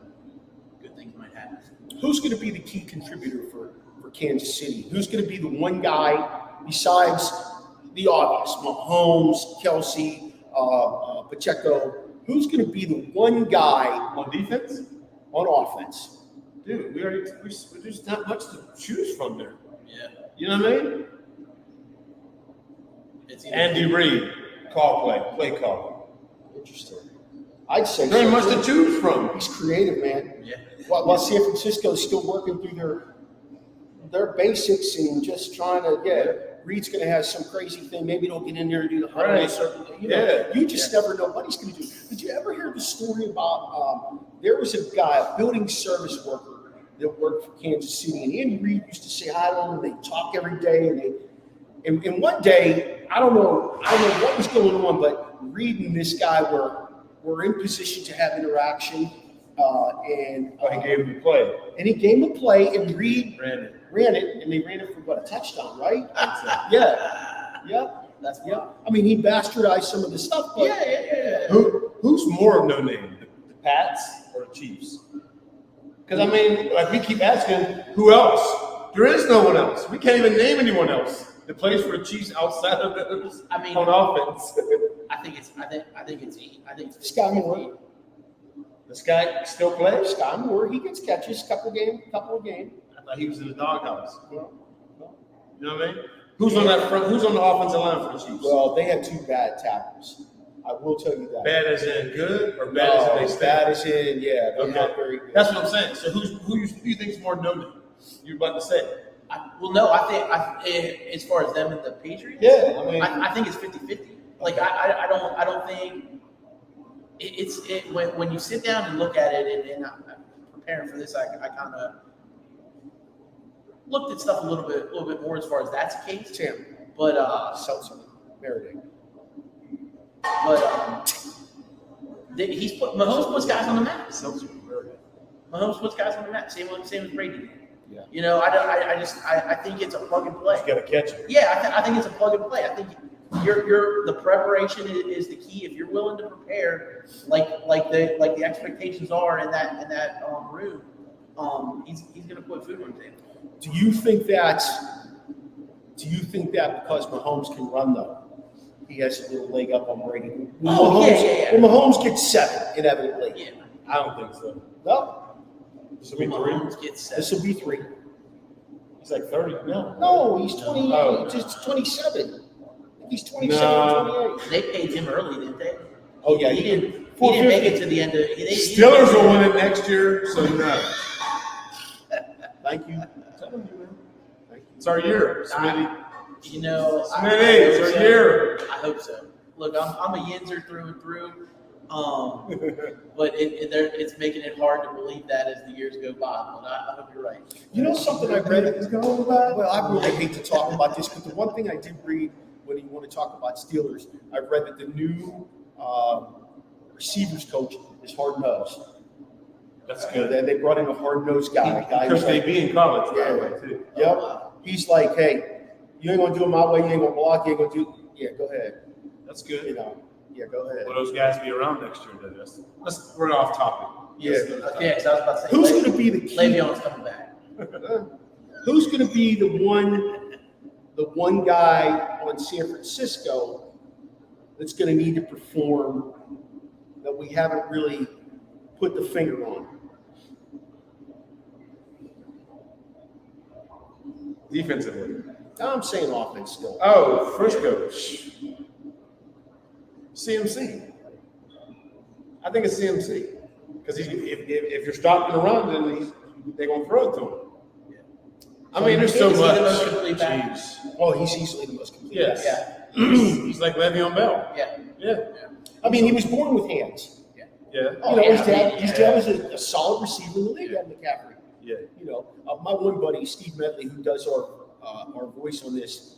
good things might happen. Who's going to be the key contributor for Kansas City? Who's going to be the one guy besides the obvious, Mahomes, Kelsey, Pacheco? Who's going to be the one guy On defense? on offense? Dude, there's not much to choose from there. Yeah. You know what I mean? It's Andy Reid, play call. Interesting. I'd say Very so. much to choose from. He's creative, man. Yeah. While San Francisco is still working through their basics and just trying to, Reed's going to have some crazy thing. Maybe they'll get in there and do the 100 circle. You just never know what he's going to do. Did you ever hear the story about there was a guy, a building service worker that worked for Kansas City, and Andy Reid used to say hi to him, and they talk every day, and one day, I don't know what was going on, but Reid and this guy were in position to have interaction, and He gave him the play. And he gave him a play, and Reid Ran it. and they ran it for a touchdown, right? That's I mean, he bastardized some of the stuff, but Who's more of no name, the Pats or the Chiefs? Because I mean, like we keep asking, who else? There is no one else. We can't even name anyone else that plays for the Chiefs outside of those on offense. I think it's Sky Moore. This guy still plays? Sky Moore, he gets catches, couple of games. I thought he was in the doghouse. You know what I mean? Who's on that front? Who's on the offensive line for the Chiefs? Well, they had 2 bad tackles. I will tell you that. Bad as in good, or bad as in they stink? Bad as in, they're Okay. not very good. That's what I'm saying. So who you think is more no name? You're about to say? I think as far as them and the Patriots, Yeah, I mean, I think it's 50-50. Like I don't think when you sit down and look at it, and I'm preparing for this, I kind of looked at stuff a little bit more as far as that's the case. Tim, But Seltzer, Maradei. Mahomes puts guys on the map. Seltzer, Maradei. Mahomes puts guys on the map. Same as Brady did. Yeah. You know, I think it's a plug and play. you got to catch it. Yeah, I think it's a plug and play. I think the preparation is the key. If you're willing to prepare, like the expectations are in that room, he's going to put food on the table. Do you think that because Mahomes can run though, he has a little leg up on Brady? Yeah. When Mahomes gets 7, inevitably. Yeah. I don't think so. No, This will be 3. Mahomes gets 7. this will be 3. He's like 30. No, he's 28. Oh. Just 27. He's 27 No. 28. They paid him early, didn't they? Oh yeah, He didn't make it to the end of. Steelers will win it next year, so no. Thank you. It's our year, Schmidtty. You know, Schmidtty, it's our year. I hope so. Look, I'm a Yinzer through and through. But it's making it hard to believe that as the years go by. But I hope you're right. You know something I read that is going by? Well, I really hate to talk about this, but the one thing I did read when you want to talk about Steelers, I read that the new receivers coach is hard-nosed. That's good. They brought in a hard-nosed guy. Because they be in college, Yeah. by the way, too. Yep. He's like, hey, you ain't going to do it my way. You ain't going to block. You ain't going to do – yeah, go ahead. That's good. You know, yeah, go ahead. Will those guys be around next year? Then? We're off topic. Yeah. Yeah, so I was about to say. Who's going to be the key? Le'Veon's coming back. Who's going to be the one guy on San Francisco that's going to need to perform that we haven't really put the finger on? Defensively. I'm saying offense still. Oh, Frisco. CMC. I think it's CMC. Because if you're stopping the run, then they're going to throw it to him. I mean, there's so Is he the much. most complete back? Jeez. Oh, he's easily the most complete. Yes. Yeah. He's like Le'Veon Bell. Yeah. Yeah. I mean, he was born with hands. Yeah. You know, his dad was a solid receiver in the league at McCaffrey. Yeah. You know, my one buddy, Steve Medley, who does our voice on this,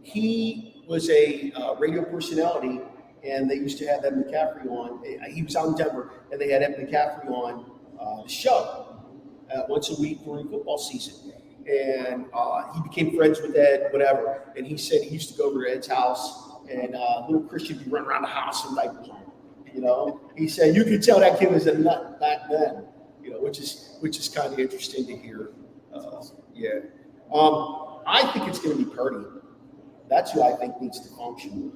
he was a radio personality, and they used to have Ed McCaffrey on. He was out in Denver, and they had Ed McCaffrey on the show once a week during football season. And he became friends with Ed, whatever. And he said he used to go over to Ed's house, and little Christian would be running around the house with diapers on. You know, he said you could tell that kid was a nut back then. You know, which is kind of interesting to hear. Yeah. I think it's going to be Purdy. That's who I think needs to function.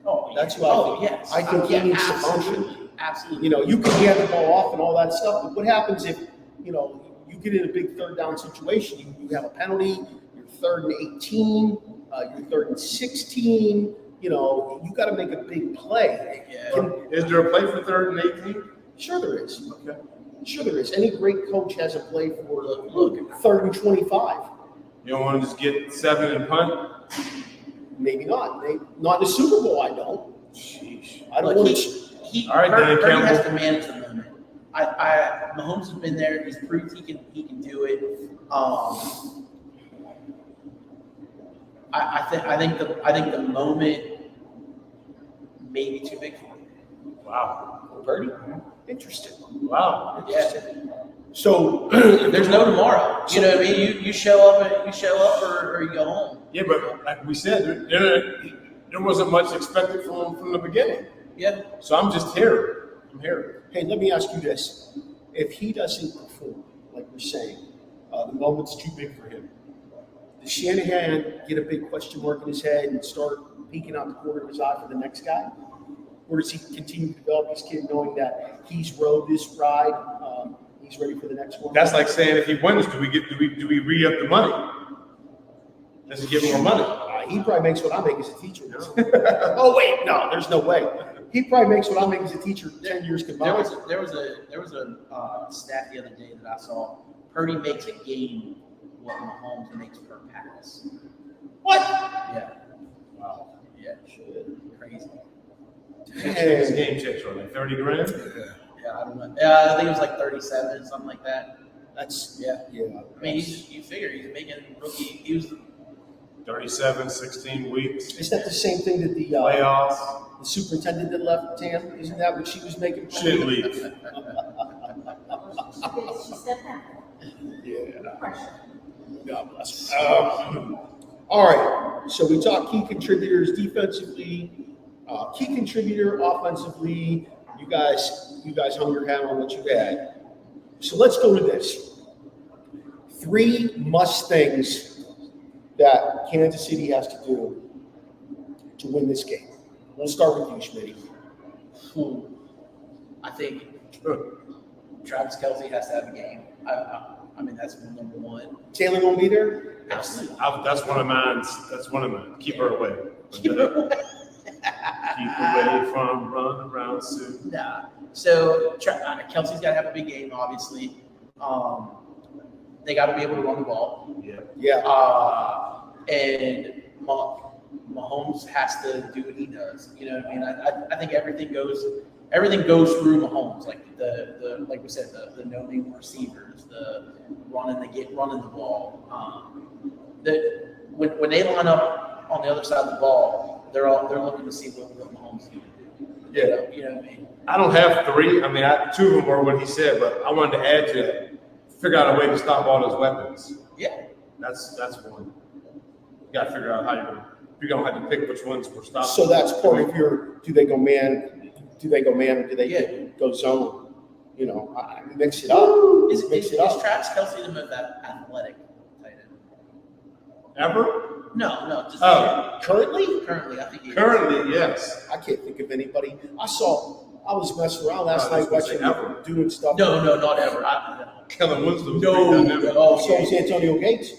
Oh, That's who I think. yes. I think he needs to function. Absolutely. You know, you can hand the ball off and all that stuff, but what happens if, you know, you get in a big third down situation? You have a penalty, you're 3rd and 18, you're 3rd and 16. You know, you got to make a big play. Yeah. Is there a play for 3rd and 18? Sure there is. Okay. Sure there is. Any great coach has a play for 3rd and 25. You don't want to just get 7 and punt? Maybe not. Not in the Super Bowl, I don't. Sheesh. I don't Look, want to. All right, Dan Purdy has Campbell. to manage the moment. Mahomes has been there. He's proved he can do it. I think the moment may be too big for him. Wow. Purdy? Interesting. Wow. Interesting. So There's no tomorrow. You know what I mean? You show up or you go home. Yeah, but like we said, there wasn't much expected from him from the beginning. Yeah. So I'm just here. I'm here. hey, let me ask you this. If he doesn't perform, like we're saying, the moment's too big for him, does Shanahan get a big question mark in his head and start peeking out the corner of his eye for the next guy? Or does he continue to develop his kid knowing that he's rode this ride, he's ready for the next one? That's like saying if he wins, do we re-up the money? Does he get more money? He probably makes what I make as a teacher. Oh wait, no, there's no way. He probably makes what I make as a teacher 10 years combined. There was a stat the other day that I saw. Purdy makes a game what Mahomes makes per pass. What? Yeah. Wow. Yeah. Crazy. His game checks are like 30 grand. Yeah, I don't know. I think it was like 37, something like that. That's Yeah. yeah. I mean, you figure he's making rookie. He was 37, 16 weeks. Is that the same thing that the Playoffs. superintendent that left Tam? Isn't that what she was making? She didn't leave. She said that. Yeah. Pressure. God bless. All right. So we talked key contributors defensively, key contributor offensively. You guys hung your hat on what you had. So let's go to this. 3 must things that Kansas City has to do to win this game. We'll start with you, Schmidtty. I think Travis Kelce has to have a game. I mean, that's number one. Taylor won't be there? Absolutely. That's one of mine. That's one of mine. Keep her away. Keep it away. Keep away from run around Sue. Nah. So Kelsey's got to have a big game, obviously. They got to be able to run the ball. Yeah. Yeah. And Mahomes has to do what he does. You know what I mean? I think everything goes through Mahomes, like the like we said, the no-name receivers, the running the ball. When they line up on the other side of the ball, they're looking to see what Mahomes is going to do. Yeah. You know what I mean? I don't have 3. I mean, 2 of them were what he said, but I wanted to add to it. Figure out a way to stop all those weapons. Yeah. That's one. You got to figure out how you're going to have to pick which ones we're stopping. So that's part of your, do they go man or do they go zone? You know, mix it up. Is Travis Kelce the most athletic tight end? Ever? No, just currently, I think he is. Currently, yes. I can't think of anybody. I was messing around last night watching ever. doing stuff. No, not ever. Kellen Winslow. So is Antonio Gates.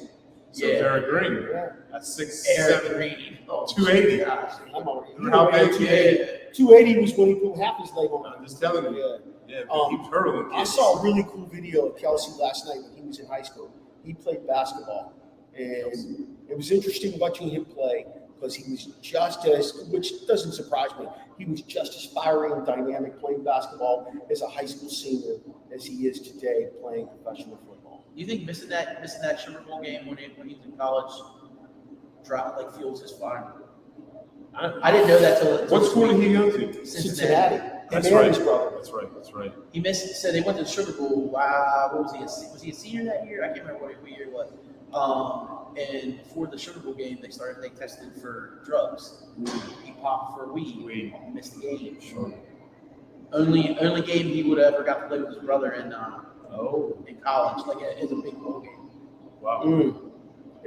So Eric Green. Yeah. That's 6'7". Eric Green. 280. Gosh. I'm already. How big? 280 was when he put half his leg on. I'm just telling you. Yeah, he keeps hurdling. I saw a really cool video of Kelce last night when he was in high school. He played basketball, and it was interesting watching him play because he was just as, which doesn't surprise me, he was just as fiery and dynamic playing basketball as a high school senior as he is today playing professional football. You think missing that Super Bowl game when he was in college fuels his fire? I didn't know that till what school did he go to? Cincinnati. That's right. right. That's right. He missed. So they went to the Super Bowl. Wow, what was he? Was he a senior that year? I can't remember what year it was. And before the Super Bowl game, they tested for drugs. He popped for weed. Missed the game. Sure. Only game he would have ever got to play with his brother in college, like it's a big bowl game. Wow.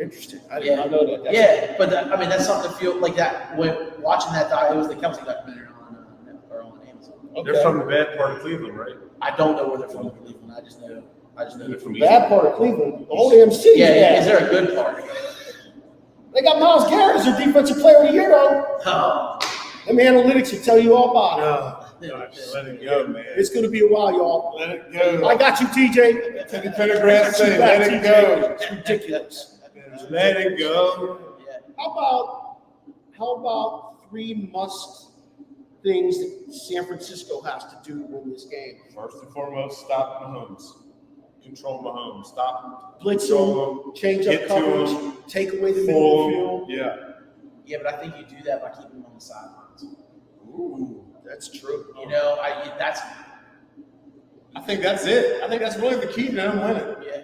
Interesting. I did not know that. But that's something to feel like that when watching that. It was the Kelsey documentary on Amazon. Okay. They're from the bad part of Cleveland, right? I don't know where they're from in Cleveland. I just know they're from bad part of Cleveland. The whole damn city. Yeah. Is there a good part? They got Myles Garrett as their defensive player of the year, though. Oh. Them analytics will tell you all about it. Let it go, man. It's going to be a while, y'all. Let it go. I got you, TJ. To the Pendergrass say, let it go. It's ridiculous. Let it go. Yeah. How about 3 must things that San Francisco has to do to win this game? First and foremost, stop Mahomes. Control Mahomes. Stop. Blitz them, change up coverage, take away the middle field. Yeah. Yeah, but I think you do that by keeping them on the sidelines. Ooh, that's true. You know, I think that's it. I think that's really the key to them winning. Yeah.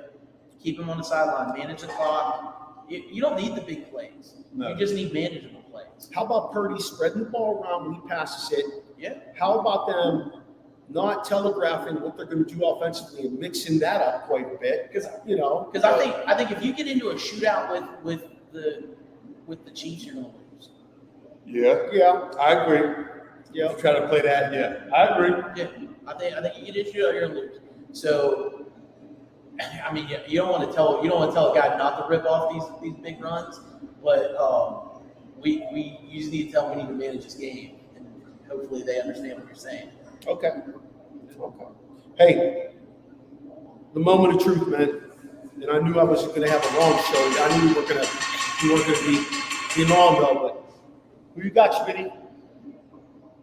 Keep them on the sideline, manage the clock. You don't need the big plays. No. You just need manageable plays. How about Purdy spreading the ball around when he passes it? Yeah. How about them not telegraphing what they're going to do offensively and mixing that up quite a bit? Because I think if you get into a shootout with the Chiefs, you're going to lose. Yeah, I agree. Yeah, try to play that. Yeah, I agree. Yeah, I think you get into a shootout, you're going to lose. So, I mean, you don't want to tell a guy not to rip off these big runs, but we usually need to tell them we need to manage this game, and hopefully they understand what you're saying. Okay. Hey, the moment of truth, man. And I knew I was going to have a long show. I knew we weren't going to be long, though. But who you got, Schmidtty?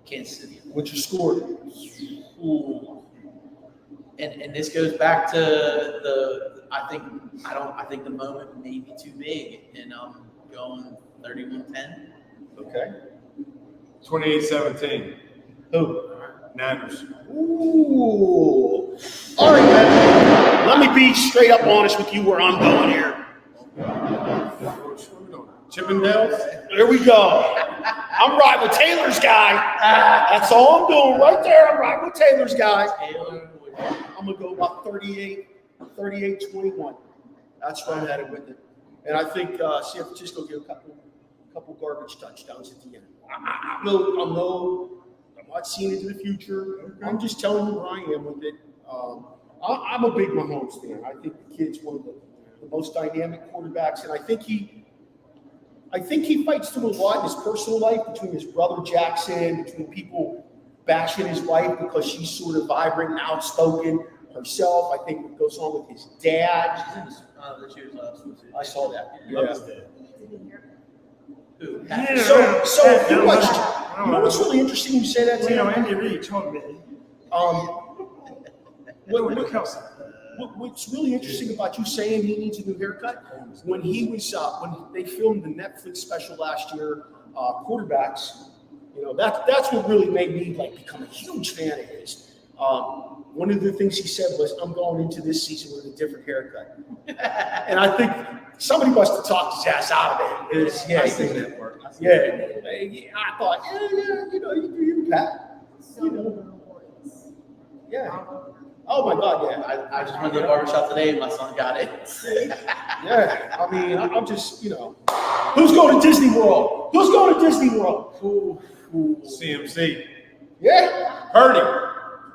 Kansas City. What's your score? Ooh. And this goes back to I think the moment may be too big, and I'm going 31-10. Okay. 28-17. Who? Niners. Ooh. All right, man. Let me be straight up honest with you where I'm going here. Chippendales? There we go. I'm riding with Taylor's guy. That's all I'm doing right there. I'm riding with Taylor's guy. I'm going to go about 38-21. That's where I'm headed with it. And I think San Francisco get a couple garbage touchdowns at the end. I'm not seeing into the future. I'm just telling you where I am with it. I'm a big Mahomes fan. I think the kid's one of the most dynamic quarterbacks, and I think he fights through a lot in his personal life, between his brother Jackson, between people bashing his wife because she's sort of vibrant and outspoken herself. I think what goes on with his dad. I saw that. Yeah. So if you watched, you know what's really interesting? You say that to him. Andy Reid told me. What's really interesting about you saying he needs a new haircut? When he was when they filmed the Netflix special last year, quarterbacks, that's what really made me become a huge fan of his. One of the things he said was, "I'm going into this season with a different haircut," and I think somebody must have talked his ass out of it. I think that worked. I thought, you do your Pat. Yeah. Oh my God, yeah. I just went to the barbershop today and my son got it. Yeah. I mean, I'm just, who's going to Disney World? Who's going to Disney World? CMC. Yeah. Purdy.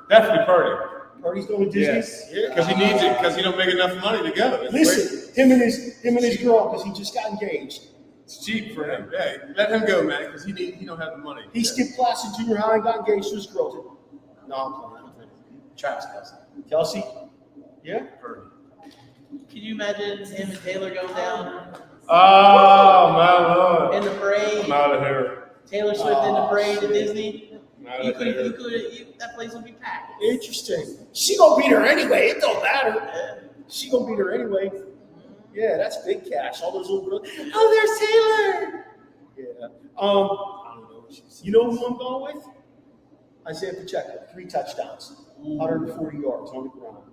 Definitely Purdy. Purdy's going to Disney? Yes. Because he needs it, because he don't make enough money to go. Listen, him and his girl, because he just got engaged. It's cheap for him. Hey, let him go, man, because he don't have the money. He skipped class in junior high and got engaged to his girl. No, I'm playing. Travis Kelce. Kelsey? Yeah? Purdy. Can you imagine him and Taylor going down? Oh, my Lord. In the parade. I'm out of here. Taylor Swift in the parade to Disney. You could, that place would be packed. Interesting. She gonna beat her anyway. It don't matter. She gonna beat her anyway. Yeah, that's big cash. All those little girls. Oh, there's Taylor. Yeah. I don't know. You know who I'm going with? Isaiah Pacheco. 3 touchdowns. 140 yards on the ground.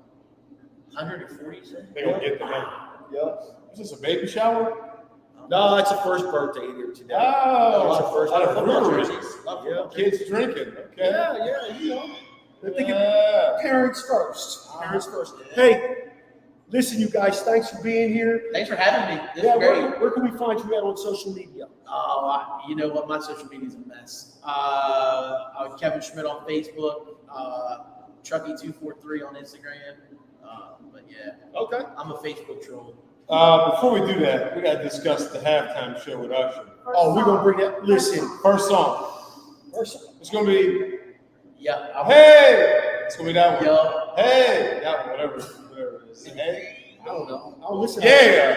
140, They're going to get the money. Yeah. Is this a baby shower? No, it's a first birthday here today. Oh, it's a first out of birthday. breweries. Yeah. Kids drinking. Okay. Yeah, They're thinking parents first. Parents first. Hey, listen, you guys, thanks for being here. Thanks for having me. This is great. Where can we find you at on social media? Oh, you know what? My social media is a mess. Kevin Schmidt on Facebook, Trucky243 on Instagram. But yeah, Okay. I'm a Facebook troll. Before we do that, we got to discuss the halftime show with Usher. Oh, we're gonna bring that. Listen, First song. It's gonna be Yeah. Hey. It's gonna be that one. Yo. Hey. That one. Whatever it is. Hey. I don't know. oh, listen. Yeah.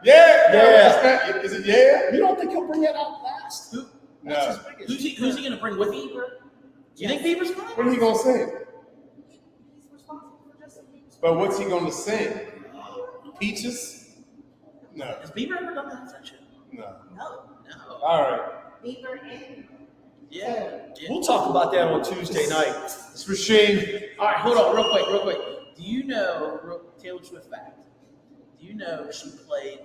Yeah. Is it yeah? You don't think he'll bring that out last? No. Who's he gonna bring with him? Do you think Bieber's coming? What are he gonna sing? He's responsible for Justin Bieber's. But what's he gonna sing? Peaches? No. Has Bieber ever done that section? No. No, No. All right. Bieber and Yeah. We'll talk about that on Tuesday night. It's Rashene. All right, hold on, real quick. Do you know Taylor Swift fact? Do you know she played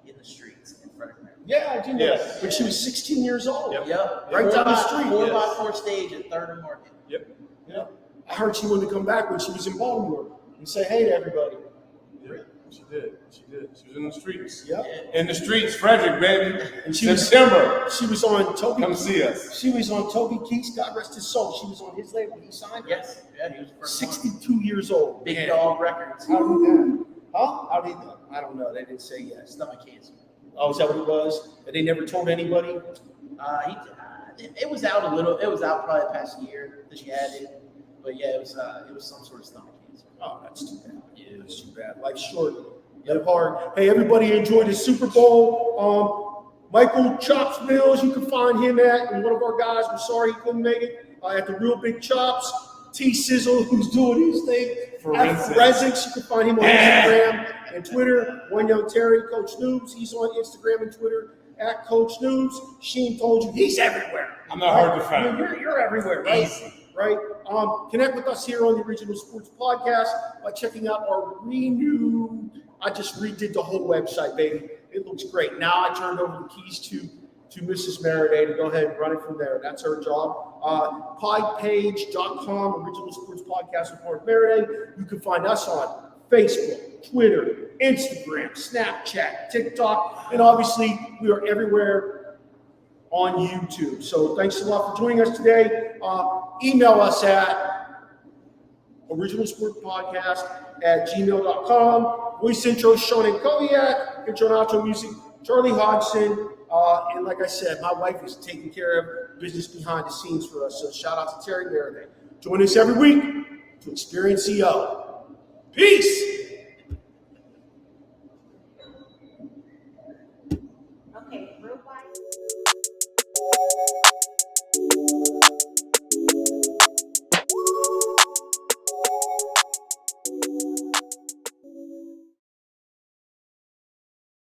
in the streets in Frederick Maryland? Yeah, I do know Yes. that. When she was 16 years old. Yep. Yep. Right down the street. 4x4 stage at 3rd and Market. Yep. Yeah. I heard she wanted to come back when she was in Baltimore and say hey to everybody. Yeah, she did. She was in the streets. Yeah. In the streets, Frederick, baby. And she was September. She was on Toby. Come see us. She was on Toby Keith's, God rest his soul. She was on his label. He signed her. Yes. Yeah, he was the first one. 62 years old. Big Dog Records. How did he do? Huh? How did he do? I don't know. They didn't say yes. Stomach cancer. Oh, is that what it was? And they never told anybody? It was out a little. It was out probably the past year that she had it. But yeah, it was some sort of stomach cancer. Oh, that's too bad. Yeah, it's too bad. Life's short. Live hard. Hey, everybody enjoy the Super Bowl. Michael Chops Mills, you can find him and one of our guys, we're sorry he couldn't make it, at the Real Big Chops. T-Sizzle, who's doing his thing. Forensics, you can find him on Instagram and Twitter. One Young Terry, Coach Neubs, he's on Instagram and Twitter at Coach Neubs. Sheen told you he's everywhere. I'm not hard to find. You're everywhere, right? Easy. Right? Connect with us here on the Original Sports Podcast by checking out our renewed. I just redid the whole website, baby. It looks great. Now I turned over the keys to Mrs. Maradei to go ahead and run it from there. That's her job. Podpage.com, Original Sports Podcast with Mark Maradei. You can find us on Facebook, Twitter, Instagram, Snapchat, TikTok, and obviously we are everywhere on YouTube. So thanks a lot for joining us today. Email us at originalsportspodcast@gmail.com. Voice intro, Sean and Kodiak. Intro and outro music, Charlie Hodgson. And like I said, my wife is taking care of business behind the scenes for us. So shout out to Terry Maradei. Join us every week to experience CO. Peace.